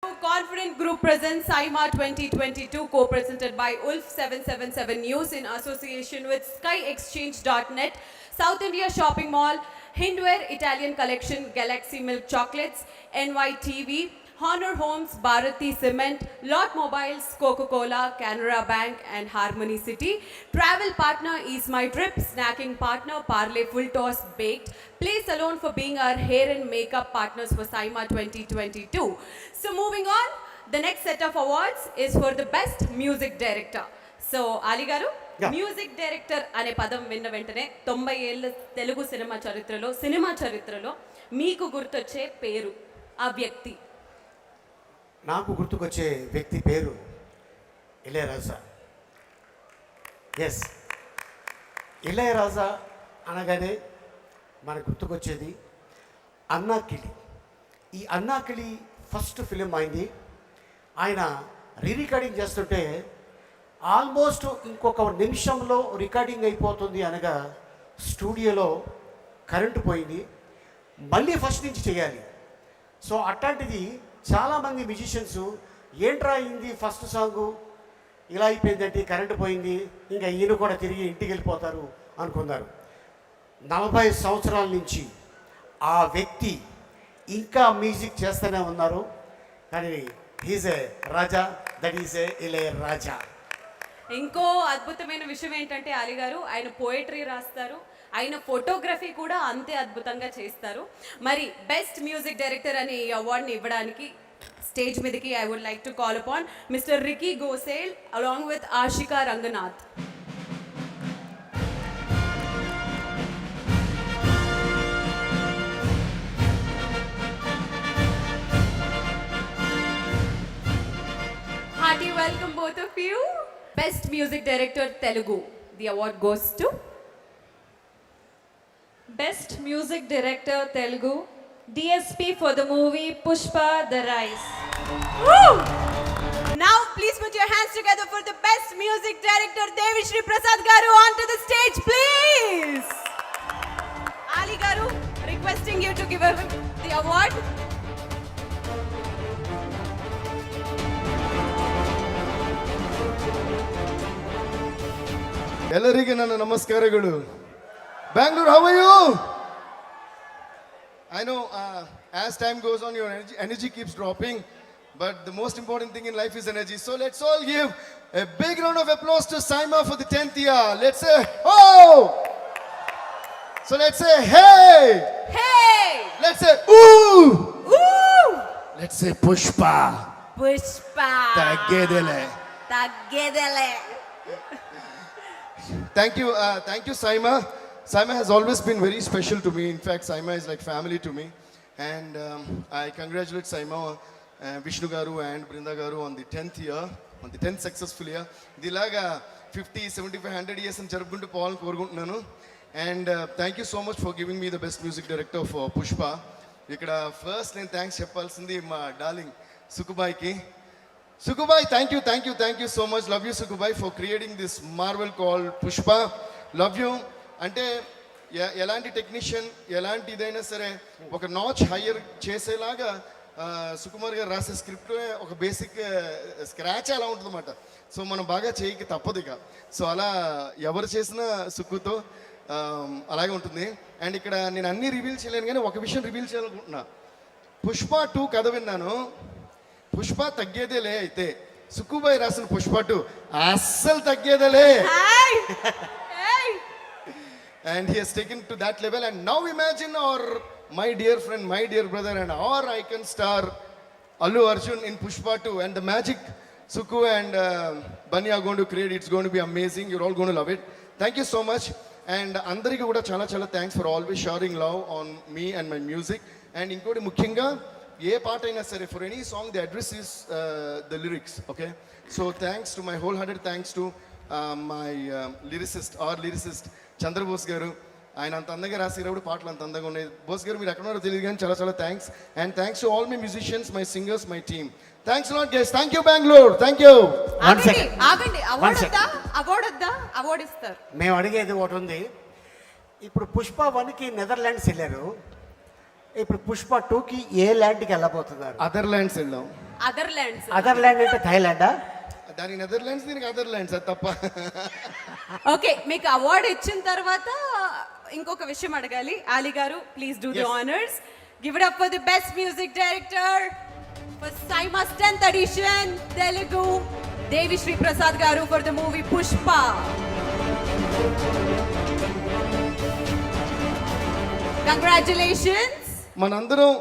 Confident Group presents SIMA 2022 co-presented by Ulf 777 News in association with SkyExchange.net, South India Shopping Mall, Hindware Italian Collection, Galaxy Milk Chocolates, NYTV, Honor Homes, Bharati Cement, Lot Mobiles, Coca-Cola, Canara Bank and Harmony City. Travel partner is My Trip, snacking partner Parle Full Toss Baked, Place Alone for being our hair and makeup partners for SIMA 2022. So moving on, the next set of awards is for the best music director. So Ali garu, music director అనే పదం విన్న వెంటనే 90 ఏళ్ళ Telugu cinema చరిత్రలో మీకు గుర్తొచ్చే పేరు, ఆ వ్యక్తి? నాకు గుర్తుకొచ్చే వ్యక్తి పేరు ఇళయరాజా. ఎస్, ఇళయరాజా అనగానే మనకు గుర్తుకొచ్చేది అన్నాకిళి. ఈ అన్నాకిళి ఫస్ట్ ఫిలిం అయింది. ఆయన రికార్డింగ్ చేస్తుంటే ఆల్మోస్ట్ ఇంకొక నిమిషంలో రికార్డింగ్ అయిపోతుంది అనగా స్టూడియోలో కరెంటు పోయింది, మళ్ళీ ఫస్ట్ నుంచి చేయాలి. సో అట్లాంటిది చాలామంది మ్యూజిషియన్స్ ఏంట్రా అయింది ఫస్ట్ సాంగు ఇలా అయిపోయిందంటే కరెంటు పోయింది, ఇంకా ఈయన కూడా తిరిగి ఇంటికి వెళ్ళిపోతారు అనుకున్నారు. 40 సంవత్సరాల నుంచి ఆ వ్యక్తి ఇంకా మ్యూజిక్ చేస్తూనే ఉన్నారు. కానీ he's a Raja, that is a Ilaiyaraaja. ఇంకో అద్భుతమైన విషయం ఏంటంటే అలీ గారు, ఆయన పోయట్రీ రాస్తారు, ఆయన ఫోటోగ్రఫీ కూడా అంతే అద్భుతంగా చేస్తారు. మరి బెస్ట్ మ్యూజిక్ డైరెక్టర్ అనే ఈ అవార్డుని ఇవ్వడానికి స్టేజ్ మీదకి I would like to call upon mister Ricky Gosal along with Ashika Ranganath. Hearty welcome both of you. Best Music Director Telugu. The award goes to Best Music Director Telugu, DSP for the movie Pushpa The Rise. Woo! Now please put your hands together for the Best Music Director Devishri Prasad garu onto the stage please. Ali garu, requesting you to give him the award. ಎಲ್ಲರಿಗೆ ನನ್ನ ನಮಸ್ಕಾರಗಳು. Bangalore, how are you? I know as time goes on your energy keeps dropping, but the most important thing in life is energy. So let's all give a big round of applause to SIMA for the 10th year. Let's say oh! So let's say hey! Hey! Let's say ooh! Ooh! Let's say Pushpa. Pushpa. Taggedele. Thank you, SIMA. SIMA has always been very special to me. In fact, SIMA is like family to me. And I congratulate SIMA, Vishnu Garu and Brinda Garu on the 10th year, on the 10th successful year. Dilaga 50, 75, 100 years and Jarabuntu Paul Korguntunanu. And thank you so much for giving me the best music director for Pushpa. Ikkada first name thanks cheppalsindi ma darling Sukubai ki. Sukubai, thank you so much. Love you, Sukubai, for creating this marvel called Pushpa. Love you. అంటే ఎలాంటి technician ఎలాంటి ఇదైనా సరే ఒక notch higher చేసేలాగా సుకుమార్ గారు రాసే script ఒక బేసిక్ స్క్రాచ్ అలా ఉంటుందన్నమాట. సో మనం బాగా చేయకి తప్పదు ఇక. సో అలా ఎవరు చేసిన సుక్కుతో అలాగే ఉంటుంది. అండ్ ఇక్కడ నేను అన్నీ రివీల్ చేయలేను కానీ ఒక విషయం రివీల్ చేయాలనుకుంటున్నా. పుష్ప 2 కథ విన్నాను. పుష్ప తగ్గేదేలే, అయితే సుక్కుబాయ్ రాసిన పుష్ప 2 అస్సలు తగ్గేదేలే. And he has taken to that level. And now imagine our my dear friend, my dear brother and our icon star Allu Arjun in Pushpa 2, and the magic Sukku and Bunny are going to create. It's going to be amazing. You're all going to love it. Thank you so much. And andariki kuda chala thanks for always showering love on me and my music. And inkodi mukhyanga ఏ పాట అయినా సరే, for any song the address is the lyrics, okay? So thanks to my wholehearted thanks to my lyricist Chandra Bose గారు. ఆయన అంత అందంగా రాసేటప్పుడు పాటలు అంత అందంగా ఉన్నాయి. బోస్ గారు మీరు ఎక్కడున్నారో తెలియదు కానీ చాలా thanks. And thanks to all my musicians, my singers, my team. Thanks lot guys. Thank you Bengaluru. Thank you. ఆగండి, అవార్డు ఇస్తారు. మేము అడిగేది ఒకటి ఉంది. ఇప్పుడు పుష్ప 1కి నెదర్లాండ్స్ వెళ్ళారు, ఇప్పుడు పుష్ప 2కి ఏ ల్యాండ్కి వెళ్ళబోతున్నారు? అదర్ ల్యాండ్స్ వెళ్ళాం. అదర్లాండ్స్. అదర్లాండ్ అంటే థాయిలాండా? దానికి నెదర్లాండ్స్, దీనికి అదర్లాండ్స్, అది తప్ప. ఓకే, మీకు అవార్డు ఇచ్చిన తర్వాత ఇంకొక విషయం అడగాలి. Ali garu, please do the Yes. Honours. Give it up for the best music director for SIIMA's 10th edition Telugu, Devi Sri Prasad garu for the movie Pushpa. Congratulations. మనందరం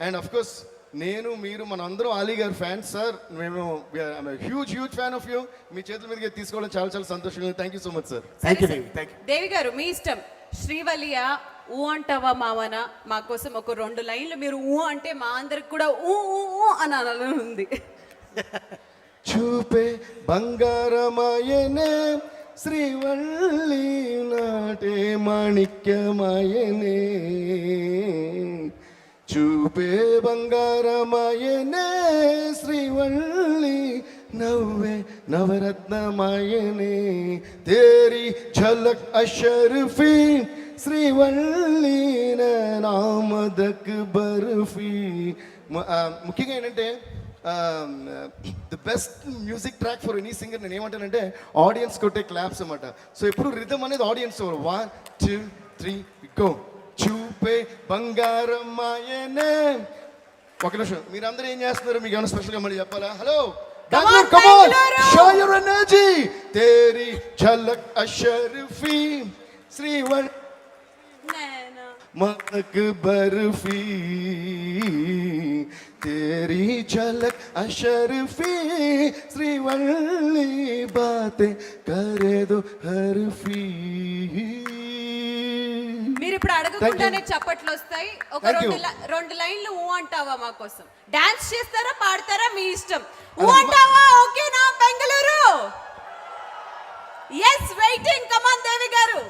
అండ్ అఫ్ కోర్స్ నేను, మీరు, మనందరం ఆలీ గారు ఫ్యాన్స్ సార్. మేము హ్యూజ్ ఫ్యాన్ ఆఫ్ యూ. మీ చేతుల మీదకి తీసుకోవడం చాలా చాలా సంతోషంగా. Thank you so much sir. Thank you Devi, thank you. Devi garu, మీ ఇష్టం. శ్రీవల్లియ ఊ అంటావా మావన, మా కోసం ఒక 2 లైన్లు మీరు ఊ అంటే మా అందరికి కూడా ఊ ఊ ఊ అని అనాలని ఉంది. చూపే బంగారమాయనే శ్రీవల్లి నాటే మాణిక్యమాయనే, చూపే బంగారమాయనే శ్రీవల్లి నవ్వే నవరత్నమాయనే, తేరీ ఝలక్ అషర్ఫీ శ్రీవల్లి నామదక్ బర్ఫీ. ముఖ్యంగా ఏంటంటే the best music track for any singer నేను ఏమంటానంటే ఆడియన్స్ కొట్టే క్లాప్స్ అన్నమాట. సో ఎప్పుడు రిథమ్ అనేది ఆడియన్స్ 1 2 3 గో. చూపే బంగారం మాయనే. ఒక నిమిషం, మీరందరూ ఏం చేస్తున్నారు? మీకు ఏమైనా స్పెషల్గా మళ్ళీ చెప్పాలా? Hello Bengaluru, come on, show your energy. తేరీ ఝలక్ అషర్ఫీ శ్రీవల్లి मदक बर्फी, तेरी झलक अशरफी श्रीवल्ली बातें करे दो हरफी. మీరు ఇప్పుడు అడగకుండానే చప్పట్లు వస్తాయి. ఒక Thank you. 2 లైన్లు ఊ అంటావా మా కోసం. డాన్స్ చేస్తారా, పాడతారా, మీ ఇష్టం. ఊ అంటావా? ఓకేనా Bengaluru? Yes, waiting. Come on Devi garu.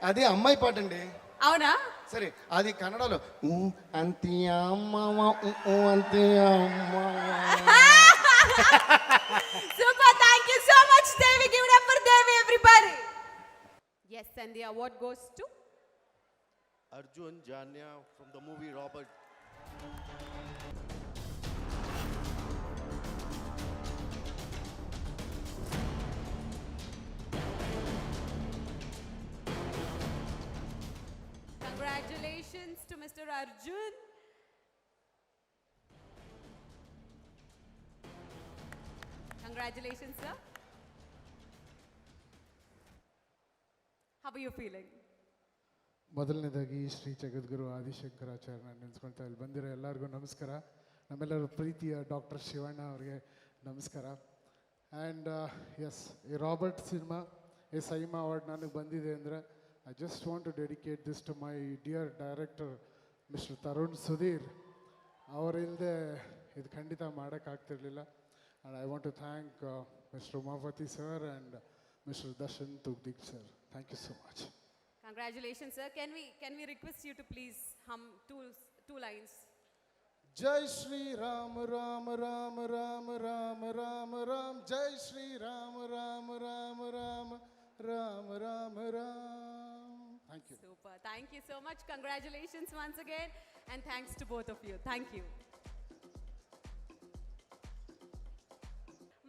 అది అమ్మాయి పాట అండి. అవునా? సరే, అది కన్నడలో ఊ అంతియా అమ్మవ ఊ అంతియా అమ్మవ. Super, thank you so much, Devi. Give it up for Devi, everybody. Yes, and the award goes to Arjun Janya from the movie Robert. congratulations to Mr. Arjun. Congratulations, sir. How are you feeling? ಮೊದಲನೇದಾಗಿ ಶ್ರೀ ಜಗದ್ಗುರು ಆದಿಶಂಕರಾಚಾರ್ಯ ನೆನೆಸ್ಕೊಳ್ತಾ ಇಲ್ಲಿ ಬಂದಿರೋ ಎಲ್ಲರಿಗೂ ನಮಸ್ಕಾರ. ನಮ್ಮೆಲ್ಲರ ಪ್ರೀತಿಯ doctor Shivanna ಅವರಿಗೆ ನಮಸ್ಕಾರ. And yes, ಈ ರಾಬರ್ಟ್ ಸಿನಿಮಾ, ಈ ಸೈಮಾ ಅವಾರ್ಡ್ ನನಗೆ ಬಂದಿದೆ ಅಂದರೆ I just want to dedicate this to my dear director mister Tarun Sudhir. ಅವರಿಲ್ಲದೆ ಇದು ಖಂಡಿತ ಮಾಡೋಕ್ಕಾಗ್ತಿರ್ಲಿಲ್ಲ. And I want to thank mister Umapathy sir and mister Darshan Thoogudeepa sir. Thank you so much. Congratulations, sir. Can we request you to please hum two lines? जय श्री राम राम राम राम राम राम राम, जय Shri Ram Ram Ram Ram Ram Ram Ram. Thank you. Super. Thank you so much. Congratulations once again, and thanks to both of you. Thank you.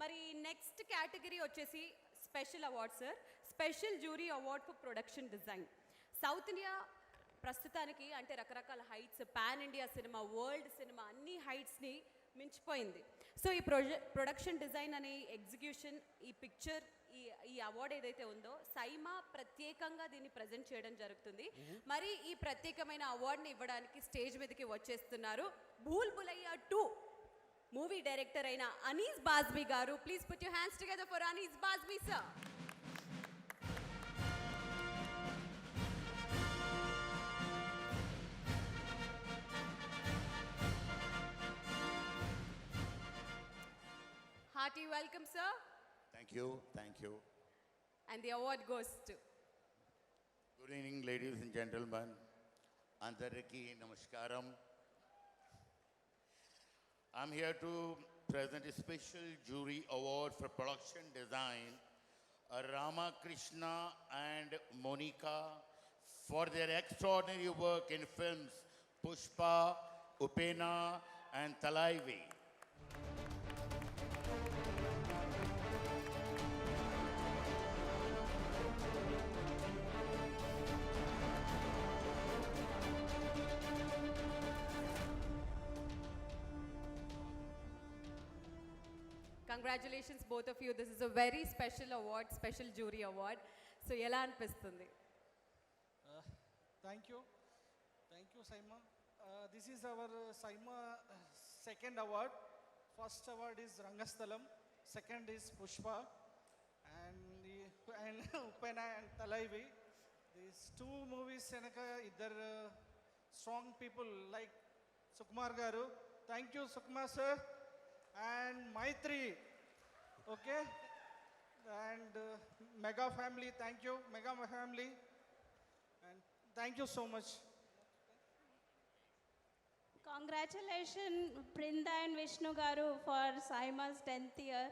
మరి next category వచ్చేసి special award sir. Special jury award for production design. South India ప్రస్తుతానికి అంటే రకరకాల heights, pan India cinema, world cinema అన్ని హైట్స్ని మించిపోయింది. So ఈ production design అనే execution, ఈ పిక్చర్, ఈ అవార్డు ఏదైతే ఉందో సైమా ప్రత్యేకంగా దీన్ని ప్రజెంట్ చేయడం జరుగుతుంది. మరి ఈ ప్రత్యేకమైన అవార్డుని ఇవ్వడానికి స్టేజ్ మీదకి వచ్చేస్తున్నారు భూల్ భులయ్యా 2 మూవీ డైరెక్టర్ అయిన Anees Bazmee garu. Please put your hands together for Anees Bazmee sir. Hearty welcome, sir. Thank you, thank you. And the award goes to Good evening, ladies and gentlemen. Andariki Namaskaram. I'm here to present a special jury award for production design, Ramakrishna and Monica, for their extraordinary work in films Pushpa, Upena and Talaivi. Congratulations both of you. This is a very special award, special jury award. So ఎలా అనిపిస్తుంది? Thank you. Thank you, Saima. This is our Saima second award. First award is Rangasthalam. Second is Pushpa. And Upena and Talaivi. These two movies, Senaka, either strong people like Sukumar Garu. Thank you, Sukumar sir. And Maitri. Okay. And Mega family. Thank you, Mega family. And thank you so much. Congratulations, Brinda and Vishnu Garu, for Saima's 10th year,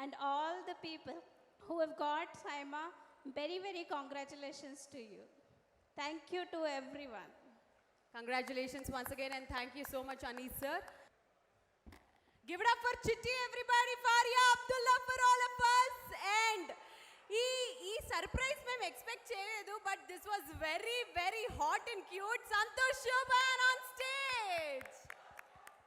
and all the people who have got Saima. Very, very congratulations to you. Thank you to everyone. Congratulations once again and thank you so much, Anis sir. Give it up for Chitti, everybody, Faria, Abdullah, for all of us. And ఈ surprise మేము expect చేయలేదు, but this was very very hot and cute. Santosh Shobhan on stage.